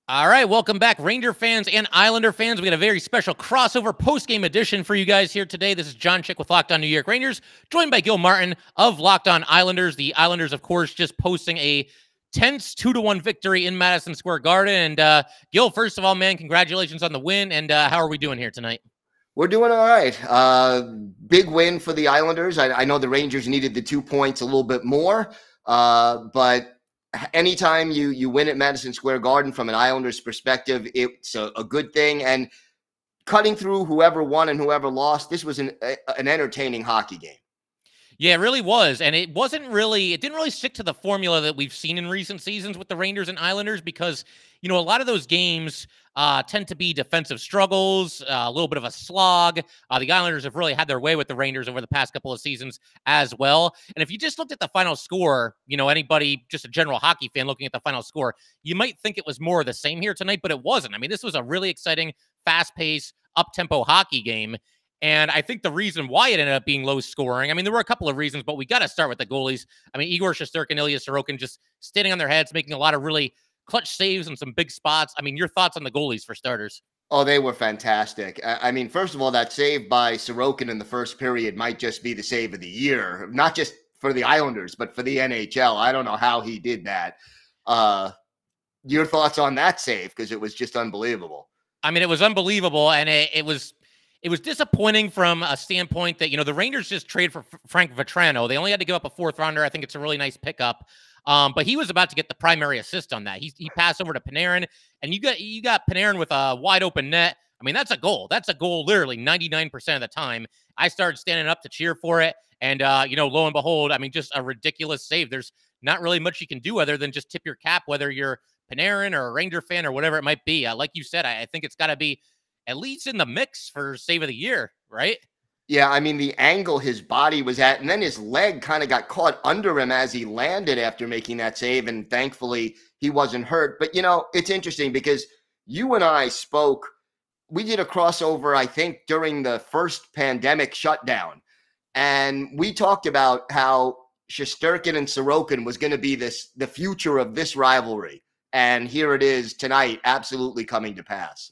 All right, welcome back, Ranger fans and Islander fans. We got a very special crossover post-game edition for you guys here today. This is John Chick with Locked On New York Rangers, joined by Gil Martin of Locked On Islanders. The Islanders, of course, just posting a tense 2-1 victory in Madison Square Garden. And Gil, first of all, man, congratulations on the win. And how are we doing here tonight? We're doing all right. Big win for the Islanders. I know the Rangers needed the 2 points a little bit more, but anytime you win at Madison Square Garden from an Islanders perspective, it's a good thing. And cutting through whoever won and whoever lost, this was an entertaining hockey game. Yeah, it really was. And it didn't really stick to the formula that we've seen in recent seasons with the Rangers and Islanders because, a lot of those games tend to be defensive struggles, a little bit of a slog. The Islanders have really had their way with the Rangers over the past couple of seasons as well. And if you just looked at the final score, anybody, just a general hockey fan looking at the final score, you might think it was more of the same here tonight, but it wasn't. I mean, this was a really exciting, fast-paced, up-tempo hockey game. And I think the reason why it ended up being low scoring, there were a couple of reasons, but we got to start with the goalies. Igor Shesterkin, Ilya Sorokin just standing on their heads, making a lot of really clutch saves and some big spots. Your thoughts on the goalies for starters? Oh, they were fantastic. First of all, that save by Sorokin in the first period might just be the save of the year, not just for the Islanders, but for the NHL. I don't know how he did that. Your thoughts on that save? Because it was just unbelievable. It was unbelievable, and it was disappointing from a standpoint that, the Rangers just traded for Frank Vatrano. They only had to give up a fourth rounder. I think it's a really nice pickup. But he was about to get the primary assist on that. He passed over to Panarin, and you got Panarin with a wide open net. That's a goal. That's a goal literally 99% of the time. I started standing up to cheer for it. And, lo and behold, just a ridiculous save. There's not really much you can do other than just tip your cap, whether you're Panarin or a Ranger fan or whatever it might be. Like you said, I think it's got to be at least in the mix for save of the year, right? Yeah, the angle his body was at, and then his leg kind of got caught under him as he landed after making that save, and thankfully he wasn't hurt. But, it's interesting because you and I spoke, we did a crossover, I think, during the first pandemic shutdown, and we talked about how Shesterkin and Sorokin was going to be the future of this rivalry, and here it is tonight, absolutely coming to pass.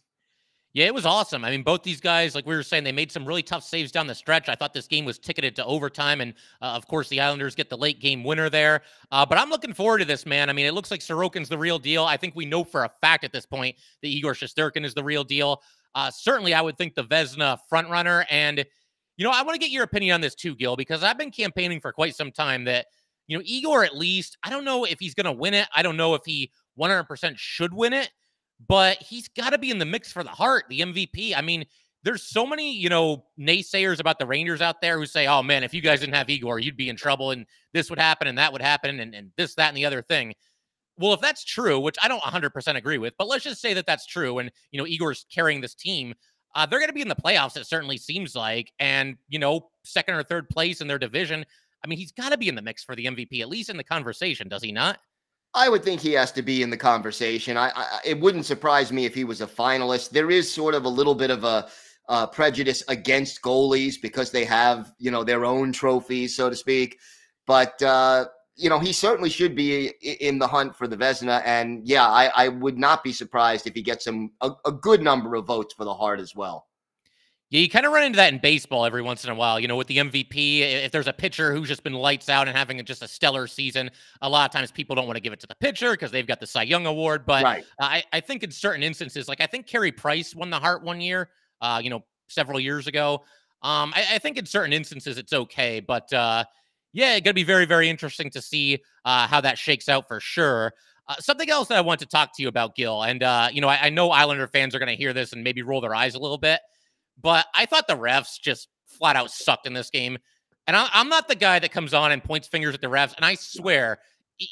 Yeah, it was awesome. Both these guys, like we were saying, they made some really tough saves down the stretch. I thought this game was ticketed to overtime, and of course, the Islanders get the late game winner there. But I'm looking forward to this, man. It looks like Sorokin's the real deal. I think we know for a fact at this point that Igor Shesterkin is the real deal. Certainly, I would think the Vezina frontrunner. And, I want to get your opinion on this too, Gil, because I've been campaigning for quite some time that, Igor at least, I don't know if he's going to win it. I don't know if he 100% should win it. But he's got to be in the mix for the Hart, the MVP. There's so many, naysayers about the Rangers out there who say, oh, man, if you guys didn't have Igor, you'd be in trouble, and this would happen, and that would happen, and this, that, and the other thing. Well, if that's true, which I don't 100% agree with, but let's just say that that's true, and, Igor's carrying this team, they're going to be in the playoffs, it certainly seems like, and, second or third place in their division. He's got to be in the mix for the MVP, at least in the conversation, does he not? I would think he has to be in the conversation. It wouldn't surprise me if he was a finalist. There is sort of a little bit of a prejudice against goalies because they have, their own trophies, so to speak. But, he certainly should be in the hunt for the Vezina. And, yeah, I would not be surprised if he gets a good number of votes for the Hart as well. Yeah, you kind of run into that in baseball every once in a while, with the MVP. If there's a pitcher who's just been lights out and having just a stellar season, a lot of times people don't want to give it to the pitcher because they've got the Cy Young Award. But right. I think in certain instances, like I think Carey Price won the Hart one year, several years ago. I think in certain instances it's okay. But, yeah, it's going to be very, very interesting to see how that shakes out for sure. Something else that I want to talk to you about, Gil, and, I know Islander fans are going to hear this and maybe roll their eyes a little bit. But I thought the refs just flat out sucked in this game. And I'm not the guy that comes on and points fingers at the refs. And I swear,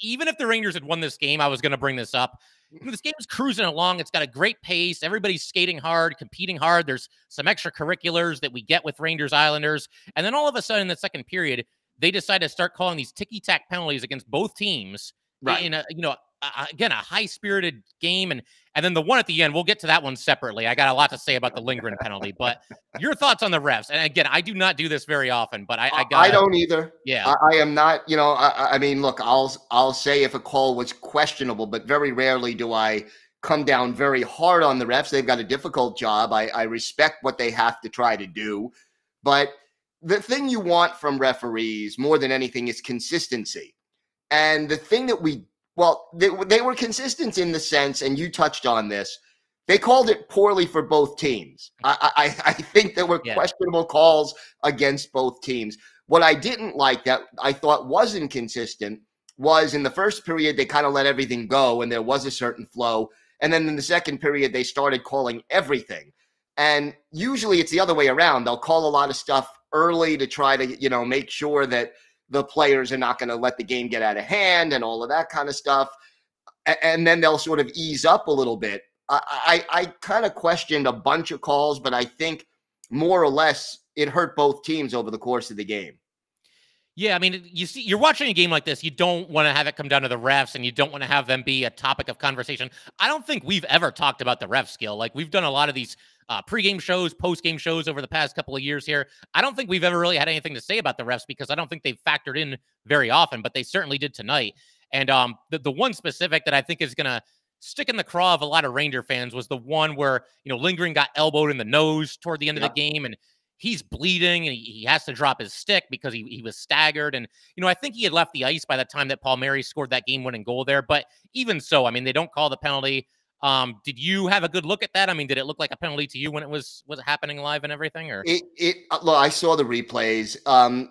even if the Rangers had won this game, I was going to bring this up. This game is cruising along. It's got a great pace. Everybody's skating hard, competing hard. There's some extracurriculars that we get with Rangers Islanders. And then all of a sudden in the second period, they decide to start calling these ticky-tack penalties against both teams. Right. In a, again, a high-spirited game. And then the one at the end, we'll get to that one separately. I got a lot to say about the Lindgren penalty. But your thoughts on the refs? And again, I do not do this very often, but I don't either. Yeah. I am not, look, I'll say if a call was questionable, but very rarely do I come down very hard on the refs. They've got a difficult job. I respect what they have to try to do. But the thing you want from referees more than anything is consistency. And the thing that they were consistent in the sense, and you touched on this, they called it poorly for both teams. I think there were questionable calls against both teams. What I didn't like that I thought was inconsistent was in the first period, they kind of let everything go and there was a certain flow. And then in the second period, they started calling everything. And usually it's the other way around. They'll call a lot of stuff early to try to, make sure that the players are not going to let the game get out of hand and all of that kind of stuff. And then they'll sort of ease up a little bit. I kind of questioned a bunch of calls, but I think more or less it hurt both teams over the course of the game. Yeah, I mean, you're watching a game like this. You don't want to have it come down to the refs, and you don't want to have them be a topic of conversation. I don't think we've ever talked about the ref skill. Like, we've done a lot of these pregame shows, postgame shows over the past couple of years here. I don't think we've ever really had anything to say about the refs because I don't think they've factored in very often, but they certainly did tonight. And the one specific that I think is going to stick in the craw of a lot of Ranger fans was the one where, Lindgren got elbowed in the nose toward the end of the game, and he's bleeding and he has to drop his stick because he was staggered. And, I think he had left the ice by the time that Palmieri scored that game-winning goal there. But even so, I mean, they don't call the penalty. Did you have a good look at that? I mean, did it look like a penalty to you when it was happening live and everything? Or look, I saw the replays.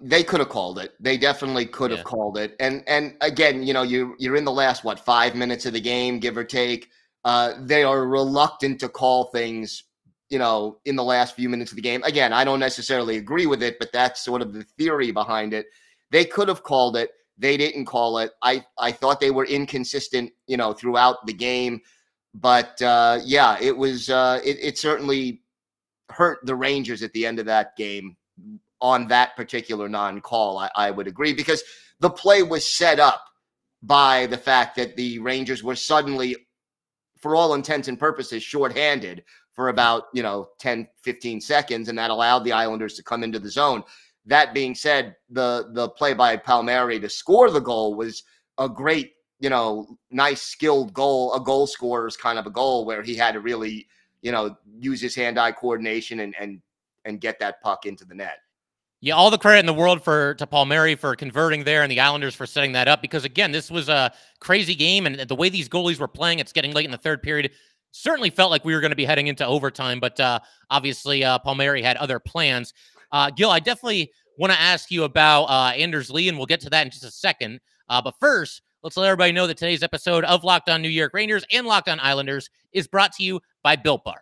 They could have called it. They definitely could have called it. And again, you're in the last 5 minutes of the game, give or take. They are reluctant to call things in the last few minutes of the game. Again, I don't necessarily agree with it, but that's sort of the theory behind it. They could have called it. They didn't call it. I thought they were inconsistent, throughout the game. But it was it certainly hurt the Rangers at the end of that game on that particular non-call. I would agree, because the play was set up by the fact that the Rangers were suddenly, for all intents and purposes, shorthanded for about 10, 15 seconds, and that allowed the Islanders to come into the zone. That being said, the play by Palmieri to score the goal was a great, nice skilled goal, a goal scorer's kind of a goal where he had to really, use his hand-eye coordination and get that puck into the net. Yeah, all the credit in the world to Palmieri for converting there and the Islanders for setting that up, because again, this was a crazy game, and the way these goalies were playing, it's getting late in the third period. Certainly felt like we were going to be heading into overtime, but obviously Palmieri had other plans. Gil, I definitely want to ask you about Anders Lee, and we'll get to that in just a second. But first, let's let everybody know that today's episode of Locked On New York Rangers and Locked On Islanders is brought to you by Built Bar.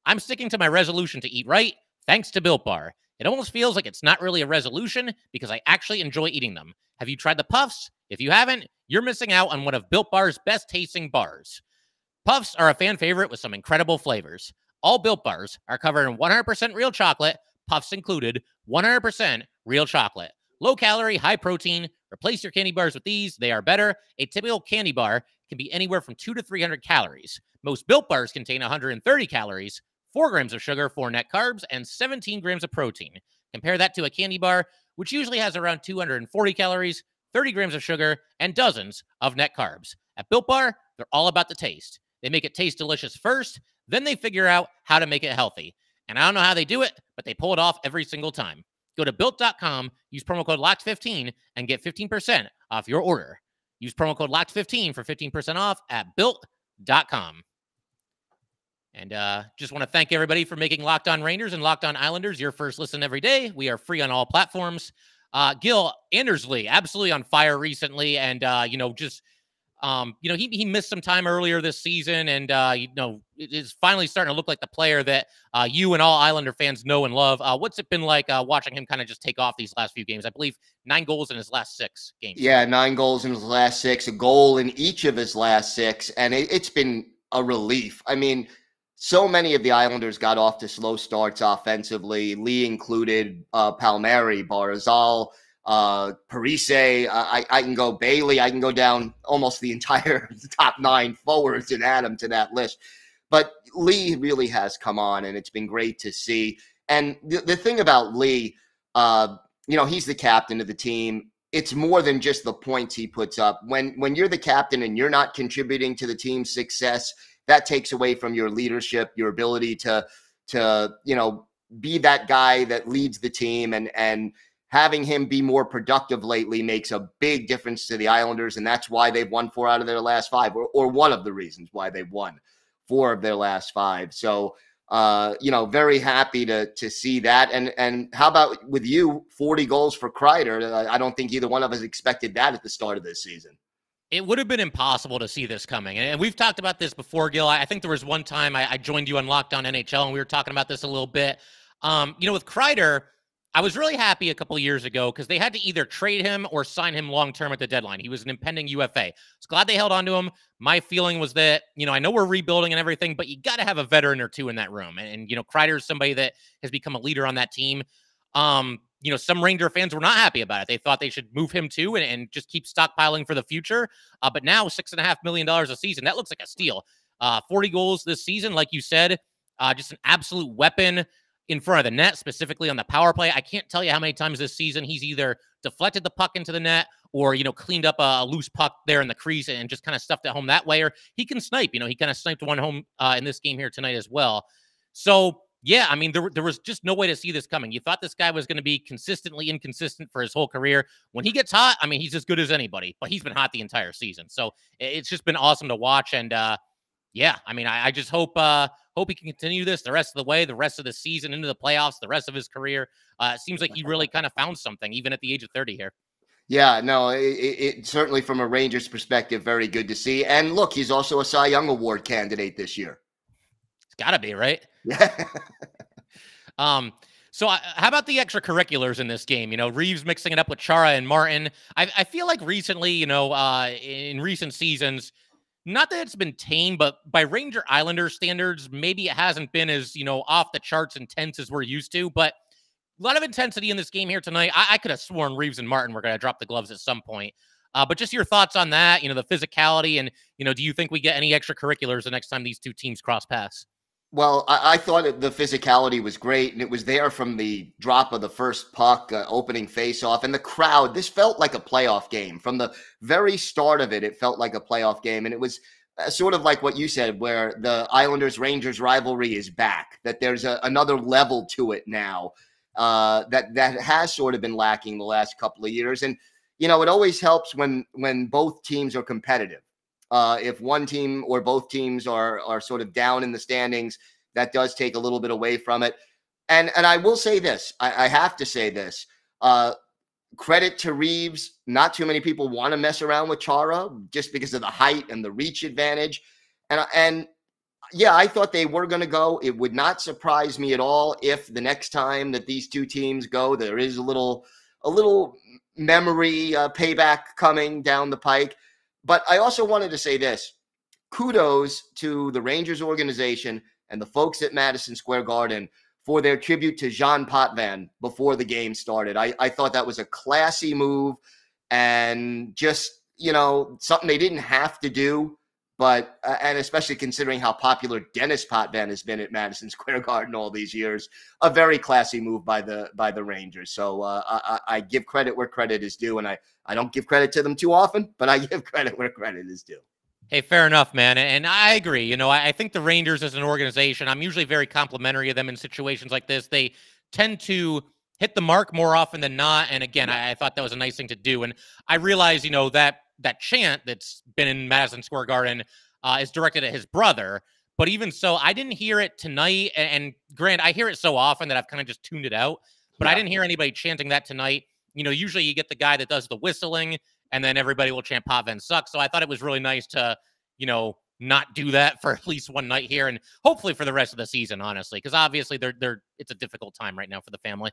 I'm sticking to my resolution to eat right, thanks to Built Bar. It almost feels like it's not really a resolution because I actually enjoy eating them. Have you tried the Puffs? If you haven't, you're missing out on one of Built Bar's best tasting bars. Puffs are a fan favorite with some incredible flavors. All Built Bars are covered in 100% real chocolate, Puffs included, 100% real chocolate. Low calorie, high protein. Replace your candy bars with these. They are better. A typical candy bar can be anywhere from 200 to 300 calories. Most Built Bars contain 130 calories, 4 grams of sugar, 4 net carbs, and 17 grams of protein. Compare that to a candy bar, which usually has around 240 calories, 30 grams of sugar, and dozens of net carbs. At Built Bar, they're all about the taste. They make it taste delicious first, then they figure out how to make it healthy. And I don't know how they do it, but they pull it off every single time. Go to Built.com, use promo code LOCKED15, and get 15% off your order. Use promo code LOCKED15 for 15% off at Built.com. And just want to thank everybody for making Locked On Rangers and Locked On Islanders your first listen every day. We are free on all platforms. Gil, Anders Lee, absolutely on fire recently, and he missed some time earlier this season, and it is finally starting to look like the player that you and all Islander fans know and love. What's it been like watching him kind of just take off these last few games? I believe 9 goals in his last 6 games. Yeah, 9 goals in his last 6, a goal in each of his last 6, and it's been a relief. I mean, so many of the Islanders got off to slow starts offensively, Lee included, Palmieri, Barzal, Parise, I can go Bailey, I can go down almost the entire top 9 forwards and add them to that list. But Lee really has come on, and it's been great to see. And the thing about Lee, he's the captain of the team. It's more than just the points he puts up. When you're the captain and you're not contributing to the team's success, that takes away from your leadership, your ability to be that guy that leads the team, and having him be more productive lately makes a big difference to the Islanders. And that's why they've won 4 out of their last 5, or one of the reasons why they've won 4 of their last 5. So, very happy to see that. And how about with you, 40 goals for Kreider? I don't think either one of us expected that at the start of this season. It would have been impossible to see this coming. And we've talked about this before, Gil. I think there was one time I joined you on Locked On NHL, and we were talking about this a little bit. With Kreider, I was really happy a couple of years ago because they had to either trade him or sign him long-term at the deadline. He was an impending UFA. I was glad they held on to him. My feeling was that, I know we're rebuilding and everything, but you got to have a veteran or two in that room. And Kreider is somebody that has become a leader on that team. Some Ranger fans were not happy about it. They thought they should move him too and just keep stockpiling for the future. But now $6.5 million a season, that looks like a steal. 40 goals this season, like you said, just an absolute weapon in front of the net, specifically on the power play. I can't tell you how many times this season he's either deflected the puck into the net or, cleaned up a loose puck there in the crease and just kind of stuffed it home that way. Or he can snipe, he kind of sniped one home in this game here tonight as well. So, yeah, there was just no way to see this coming. You thought this guy was going to be consistently inconsistent for his whole career. When he gets hot, he's as good as anybody, but he's been hot the entire season. So it's just been awesome to watch. And I just hope he can continue this the rest of the way, the rest of the season, into the playoffs, the rest of his career. It seems like he really kind of found something, even at the age of 30 here. Yeah, no, it certainly from a Rangers perspective, very good to see. And look, he's also a Cy Young Award candidate this year. It's got to be, right? Yeah. So how about the extracurriculars in this game? Reeves mixing it up with Chara and Martin. I feel like recently, in recent seasons, not that it's been tame, but by Ranger Islander standards, maybe it hasn't been as, off the charts intense as we're used to, but a lot of intensity in this game here tonight. I could have sworn Reeves and Martin were going to drop the gloves at some point. But just your thoughts on that, the physicality, and, do you think we get any extracurriculars the next time these two teams cross paths? Well, I thought the physicality was great, and it was there from the drop of the first puck, opening faceoff, and the crowd. This felt like a playoff game. From the very start of it, it felt like a playoff game, and it was sort of like what you said, where the Islanders-Rangers rivalry is back, that there's another level to it now that has sort of been lacking the last couple of years. And, it always helps when both teams are competitive. If one team or both teams are sort of down in the standings, that does take a little bit away from it. And I will say this, I have to say this, credit to Reeves. Not too many people want to mess around with Chara just because of the height and the reach advantage. And yeah, I thought they were going to go. It would not surprise me at all if the next time that these two teams go, there is a little memory payback coming down the pike. But I also wanted to say this. Kudos to the Rangers organization and the folks at Madison Square Garden for their tribute to Jean Potvin before the game started. I thought that was a classy move and just, something they didn't have to do. But, and especially considering how popular Dennis Potvin has been at Madison Square Garden all these years, a very classy move by the Rangers. So I give credit where credit is due, and I don't give credit to them too often, but I give credit where credit is due. Hey, fair enough, man. And I agree. I think the Rangers as an organization, I'm usually very complimentary of them in situations like this. They tend to hit the mark more often than not. And again, I thought that was a nice thing to do. And I realize, that chant that's been in Madison Square Garden is directed at his brother. But even so, I didn't hear it tonight. And Grant, I hear it so often that I've kind of just tuned it out. But I didn't hear anybody chanting that tonight. Usually you get the guy that does the whistling, and then everybody will chant Potvin sucks. So I thought it was really nice to, not do that for at least one night here, and hopefully for the rest of the season, honestly, because obviously it's a difficult time right now for the family.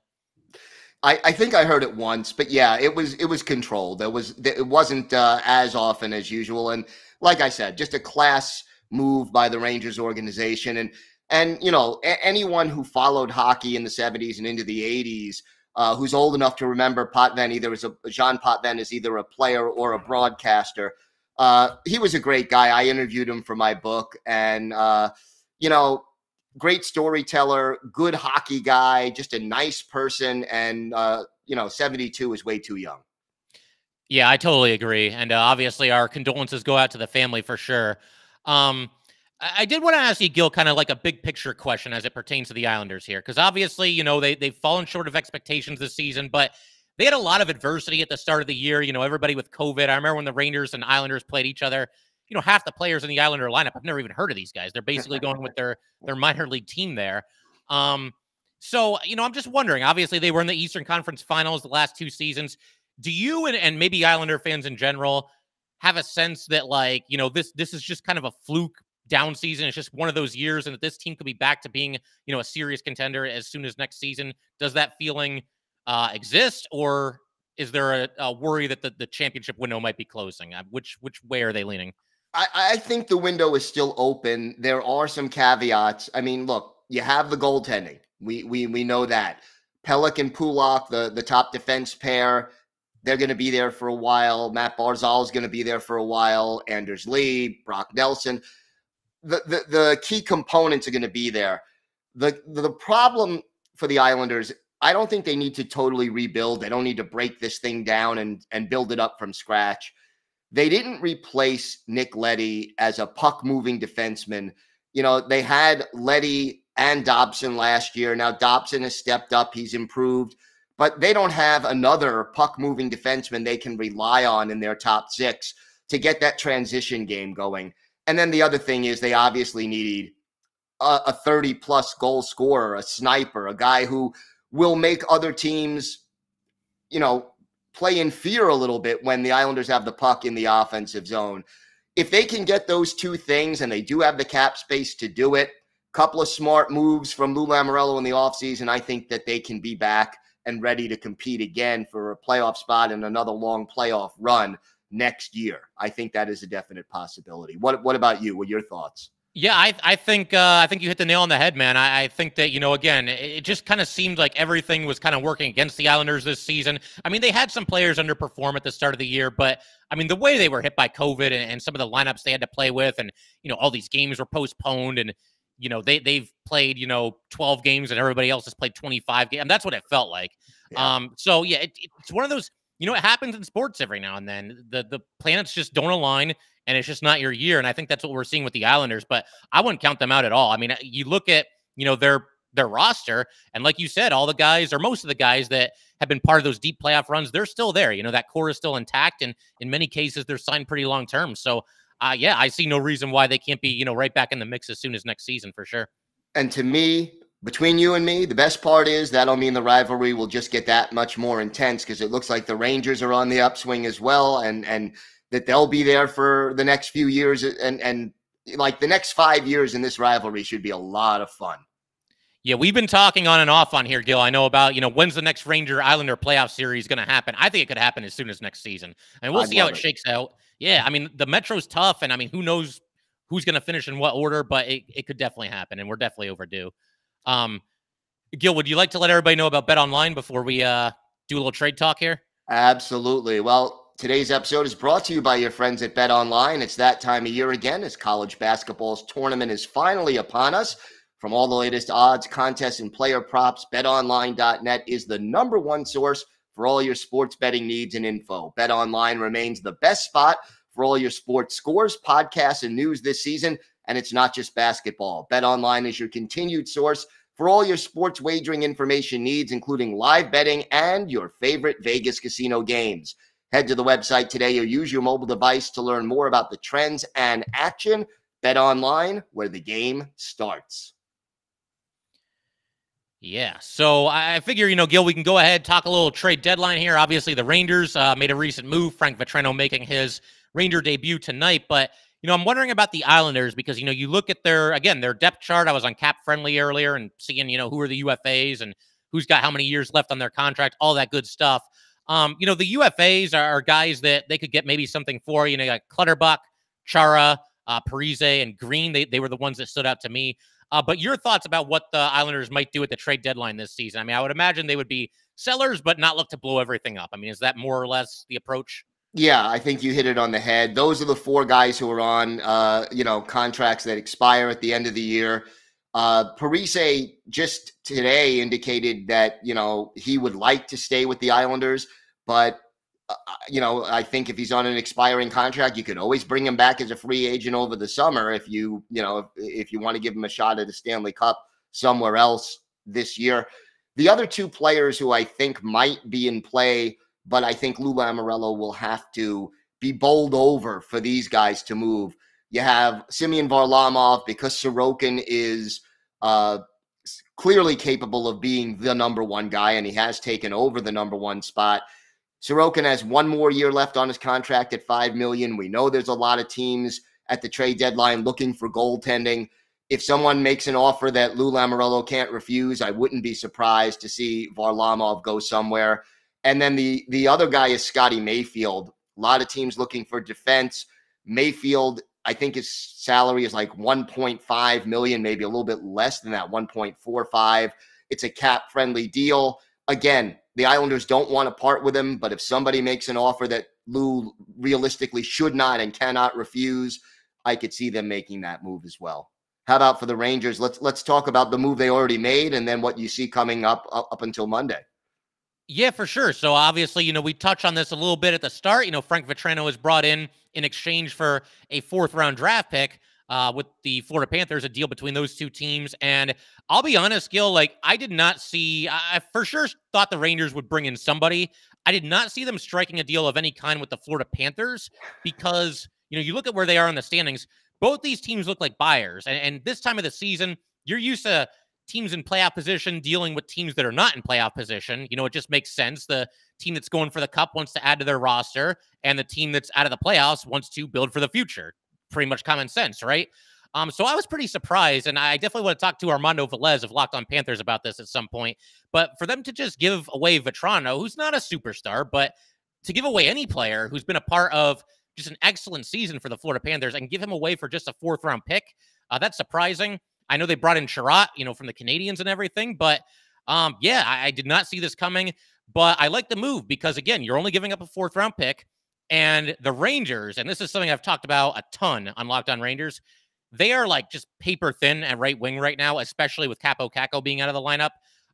I think I heard it once, but yeah, it was controlled. It wasn't as often as usual, and like I said, just a class move by the Rangers organization, and anyone who followed hockey in the 70s and into the 80s, who's old enough to remember Potvin, Jean Potvin is either a player or a broadcaster. He was a great guy. I interviewed him for my book, and great storyteller, good hockey guy, just a nice person. And, 72 is way too young. Yeah, I totally agree. And obviously our condolences go out to the family for sure. I did want to ask you, Gil, kind of like a big picture question as it pertains to the Islanders here, because obviously, they've fallen short of expectations this season, but they had a lot of adversity at the start of the year. Everybody with COVID. I remember when the Rangers and Islanders played each other. Half the players in the Islander lineup, I've never even heard of these guys. They're basically going with their minor league team there. So, I'm just wondering. Obviously, they were in the Eastern Conference Finals the last 2 seasons. Do you and maybe Islander fans in general have a sense that, like, this is just kind of a fluke down season? It's just one of those years, and that this team could be back to being, a serious contender as soon as next season? Does that feeling exist, or is there a worry that the championship window might be closing? Which way are they leaning? I think the window is still open. There are some caveats. I mean, look, you have the goaltending. We know that. Pelech and Pulak, the top defense pair, they're going to be there for a while. Matt Barzal is going to be there for a while. Anders Lee, Brock Nelson. The key components are going to be there. The problem for the Islanders, I don't think they need to totally rebuild. They don't need to break this thing down and build it up from scratch. They didn't replace Nick Leddy as a puck-moving defenseman. They had Leddy and Dobson last year. Now Dobson has stepped up. He's improved. But they don't have another puck-moving defenseman they can rely on in their top 6 to get that transition game going. And then the other thing is they obviously need a 30-plus goal scorer, a sniper, a guy who will make other teams, play in fear a little bit when the Islanders have the puck in the offensive zone. If they can get those 2 things, and they do have the cap space to do it, a couple of smart moves from Lou Lamoriello in the offseason, I think that they can be back and ready to compete again for a playoff spot and another long playoff run next year. I think that is a definite possibility. What about you? What are your thoughts? Yeah, I think you hit the nail on the head, man. I think that, again, it just kind of seemed like everything was kind of working against the Islanders this season. I mean, they had some players underperform at the start of the year, but I mean, the way they were hit by COVID and some of the lineups they had to play with, and, all these games were postponed, and, they've played, 12 games and everybody else has played 25 games. And that's what it felt like. Yeah. So yeah, it's one of those, it happens in sports every now and then. The planets just don't align, and it's just not your year. And I think that's what we're seeing with the Islanders, but I wouldn't count them out at all. I mean, you look at, their roster, and like you said, all the guys, or most of the guys that have been part of those deep playoff runs, they're still there. That core is still intact, and in many cases, they're signed pretty long term. So yeah, I see no reason why they can't be, right back in the mix as soon as next season, for sure. And to me, between you and me, the best part is that'll mean the rivalry will just get that much more intense, because it looks like the Rangers are on the upswing as well, and that they'll be there for the next few years, and like the next 5 years in this rivalry should be a lot of fun. Yeah, we've been talking on and off on here, Gil. I know about, when's the next Ranger-Islander playoff series going to happen? I think it could happen as soon as next season. And we'll see how it shakes out. Yeah, I mean, the Metro's tough, and I mean, who knows who's going to finish in what order, but it could definitely happen, and we're definitely overdue. Gil, would you like to let everybody know about BetOnline before we do a little trade talk here? Absolutely. Well, today's episode is brought to you by your friends at BetOnline. It's that time of year again, as college basketball's tournament is finally upon us. From all the latest odds, contests, and player props, betonline.net is the #1 source for all your sports betting needs and info. BetOnline remains the best spot for all your sports scores, podcasts, and news this season, and it's not just basketball. BetOnline is your continued source for all your sports wagering information needs, including live betting and your favorite Vegas casino games. Head to the website today or use your mobile device to learn more about the trends and action. BetOnline, where the game starts. Yeah, so I figure, Gil, we can go ahead, talk a little trade deadline here. Obviously, the Rangers made a recent move, Frank Vatrano making his Ranger debut tonight. But, I'm wondering about the Islanders because, you look at their depth chart. I was on Cap Friendly earlier and seeing, who are the UFAs and who's got how many years left on their contract, all that good stuff. The UFAs are guys that they could get maybe something for. You got Clutterbuck, Chara, Parise, and Green. They were the ones that stood out to me. But your thoughts about what the Islanders might do at the trade deadline this season? I mean, I would imagine they would be sellers, but not look to blow everything up. I mean, is that more or less the approach? Yeah, I think you hit it on the head. Those are the 4 guys who are on, contracts that expire at the end of the year. Parise just today indicated that, he would like to stay with the Islanders, but I think if he's on an expiring contract, you could always bring him back as a free agent over the summer if if you want to give him a shot at a Stanley Cup somewhere else this year. The other two players who I think might be in play, but I think Lou Lamoriello will have to be bowled over for these guys to move. You have Semyon Varlamov, because Sorokin is clearly capable of being the number one guy, and he has taken over the number one spot. Sorokin has one more year left on his contract at $5 million. We know there's a lot of teams at the trade deadline looking for goaltending. If someone makes an offer that Lou Lamoriello can't refuse, I wouldn't be surprised to see Varlamov go somewhere. And then the other guy is Scotty Mayfield. A lot of teams looking for defense. Mayfield, I think his salary is like $1.5 million, maybe a little bit less than that, 1.45. It's a cap-friendly deal. Again, the Islanders don't want to part with him, but if somebody makes an offer that Lou realistically should not and cannot refuse, I could see them making that move as well. How about for the Rangers? Let's talk about the move they already made and then what you see coming up until Monday. Yeah, for sure. So obviously, we touched on this a little bit at the start. Frank Vatrano was brought in exchange for a 4th-round draft pick with the Florida Panthers, a deal between those two teams. And I'll be honest, Gil, I did not see, I for sure thought the Rangers would bring in somebody. I did not see them striking a deal of any kind with the Florida Panthers because, you look at where they are in the standings. Both these teams look like buyers. And this time of the season, you're used to teams in playoff position dealing with teams that are not in playoff position. It just makes sense. The team that's going for the cup wants to add to their roster, and the team that's out of the playoffs wants to build for the future. Pretty much common sense, right? So I was pretty surprised, and I definitely want to talk to Armando Velez of Locked On Panthers about this at some point. But for them to just give away Vatrano, who's not a superstar, but to give away any player who's been a part of just an excellent season for the Florida Panthers and give him away for just a 4th-round pick, that's surprising. I know they brought in Sherratt, from the Canadians and everything, but I did not see this coming. But I like the move because, again, you're only giving up a 4th-round pick. And the Rangers, and this is something I've talked about a ton on Locked On Rangers, they are just paper thin at right wing right now, especially with Capo Caco being out of the lineup.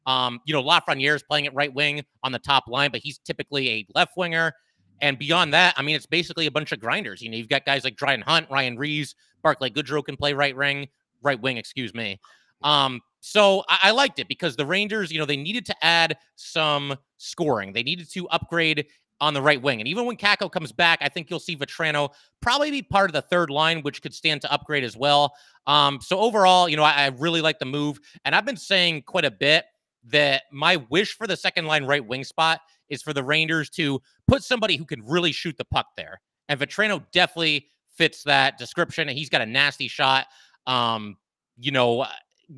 Lafreniere is playing at right wing on the top line, but he's typically a left winger. And beyond that, it's basically a bunch of grinders. You've got guys like Dryden Hunt, Ryan Reeves, Barclay Goodrow can play right wing, excuse me. So I liked it because the Rangers, they needed to add some scoring. They needed to upgrade on the right wing. And even when Caco comes back, I think you'll see Vatrano probably be part of the 3rd line, which could stand to upgrade as well. So overall, I really like the move. And I've been saying quite a bit that my wish for the 2nd line right wing spot is for the Rangers to put somebody who can really shoot the puck there. And Vatrano definitely fits that description. And he's got a nasty shot.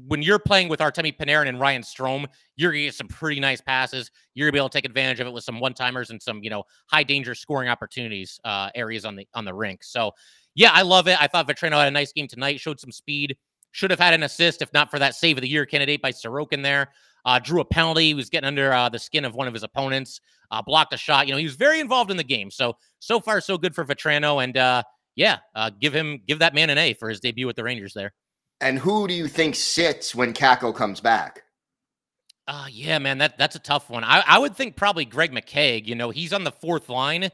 When you're playing with Artemi Panarin and Ryan Strome, you're going to get some pretty nice passes. You're going to be able to take advantage of it with some one-timers and some, high danger scoring opportunities, areas on the rink. So yeah, I love it. I thought Vatrano had a nice game tonight, showed some speed, should have had an assist, if not for that save of the year candidate by Sorokin there. Drew a penalty. He was getting under the skin of one of his opponents, blocked a shot. He was very involved in the game. So far, so good for Vatrano. And give that man an A for his debut with the Rangers there. And who do you think sits when Caco comes back? Yeah, man, that's a tough one. I would think probably Greg McKegg. He's on the 4th line.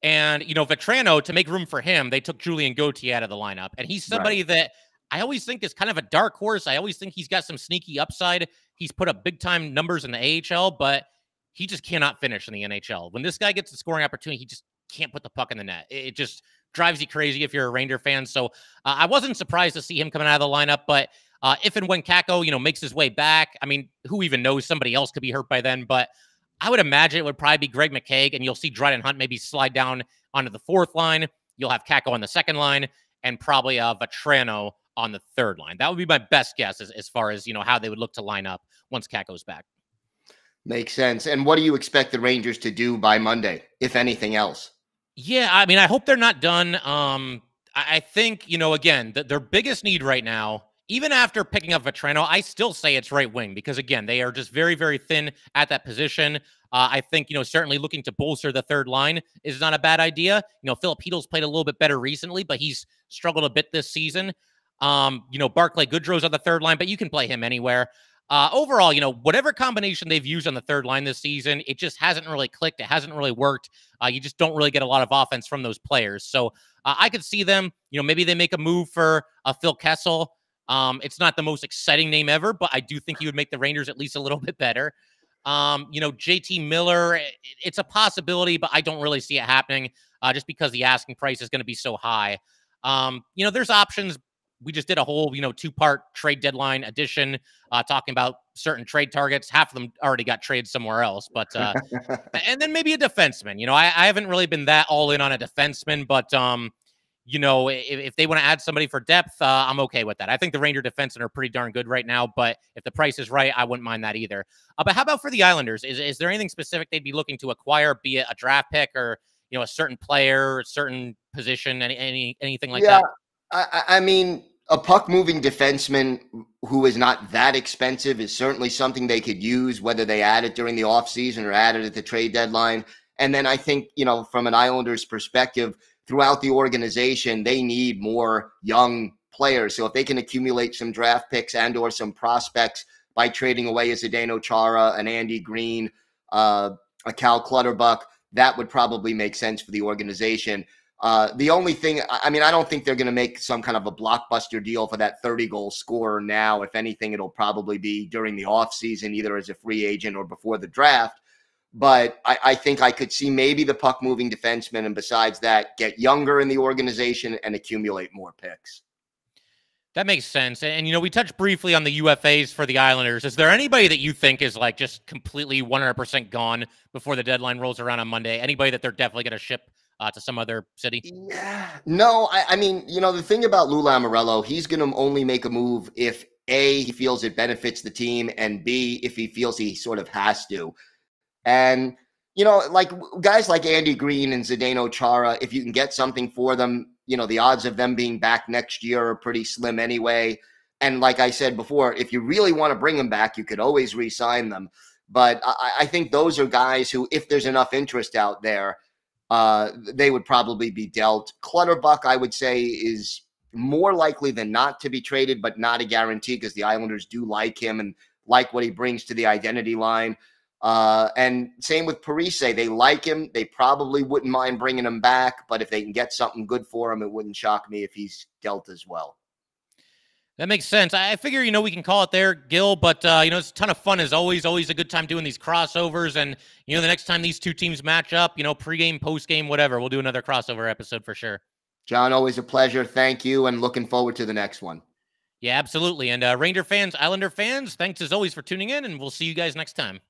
And, Vatrano, to make room for him, they took Julien Gauthier out of the lineup. And he's somebody that I always think is kind of a dark horse. I always think he's got some sneaky upside. He's put up big-time numbers in the AHL, but he just cannot finish in the NHL. When this guy gets the scoring opportunity, he just can't put the puck in the net. It just drives you crazy if you're a Ranger fan. So I wasn't surprised to see him coming out of the lineup, but if and when Caco, makes his way back, who even knows? Somebody else could be hurt by then, but I would imagine it would probably be Greg McKegg, and you'll see Dryden Hunt maybe slide down onto the 4th line. You'll have Caco on the 2nd line, and probably Vatrano on the 3rd line. That would be my best guess as far as, how they would look to line up once Caco's back. Makes sense. And what do you expect the Rangers to do by Monday, if anything else? Yeah, I hope they're not done. I think, again, their biggest need right now, even after picking up Vatrano, I still say it's right wing because, again, they are just very, very thin at that position. I think, certainly looking to bolster the 3rd line is not a bad idea. Philip Heedle's played a little bit better recently, but he's struggled a bit this season. Barclay Goodrow's on the 3rd line, but you can play him anywhere. Overall, whatever combination they've used on the third line this season, it just hasn't really clicked. It hasn't really worked. You just don't really get a lot of offense from those players. So I could see them, maybe they make a move for Phil Kessel. It's not the most exciting name ever, but I do think he would make the Rangers at least a little bit better. JT Miller, it's a possibility, but I don't really see it happening just because the asking price is going to be so high. There's options. We just did a whole, 2-part trade deadline edition talking about certain trade targets. Half of them already got traded somewhere else, but and then maybe a defenseman. I haven't really been that all in on a defenseman, but if they want to add somebody for depth, I'm okay with that. I think the Ranger defensemen are pretty darn good right now, but if the price is right, I wouldn't mind that either. But how about for the Islanders? Is there anything specific they'd be looking to acquire, be it a draft pick or a certain player, a certain position, anything like that? I mean, a puck-moving defenseman who is not that expensive is certainly something they could use, whether they add it during the offseason or add it at the trade deadline. And then I think, from an Islanders perspective, throughout the organization, they need more young players. So if they can accumulate some draft picks and or some prospects by trading away a Zdeno Chara, an Andy Green, a Cal Clutterbuck, that would probably make sense for the organization. The only thing, I don't think they're going to make some kind of a blockbuster deal for that 30-goal scorer now. If anything, it'll probably be during the offseason, either as a free agent or before the draft. But I think I could see maybe the puck-moving defenseman, and besides that, get younger in the organization and accumulate more picks. That makes sense. And, we touched briefly on the UFAs for the Islanders. Is there anybody that you think is just completely 100% gone before the deadline rolls around on Monday? Anybody that they're definitely going to ship to some other city? Yeah. No, I mean, the thing about Lou Lamoriello, he's going to only make a move if A, he feels it benefits the team, and B, if he feels he sort of has to. And, guys like Andy Green and Zdeno Chara, if you can get something for them, the odds of them being back next year are pretty slim anyway. And like I said before, if you really want to bring them back, you could always re-sign them. But I think those are guys who, if there's enough interest out there, they would probably be dealt. Clutterbuck, I would say, is more likely than not to be traded, but not a guarantee because the Islanders do like him and like what he brings to the identity line. And same with Parise. They like him. They probably wouldn't mind bringing him back, but if they can get something good for him, it wouldn't shock me if he's dealt as well. That makes sense. I figure, we can call it there, Gil, but, it's a ton of fun as always a good time doing these crossovers. And, the next time these two teams match up, pregame, postgame, whatever, we'll do another crossover episode for sure. John, always a pleasure. Thank you. And looking forward to the next one. Yeah, absolutely. And Ranger fans, Islander fans, thanks as always for tuning in, and we'll see you guys next time.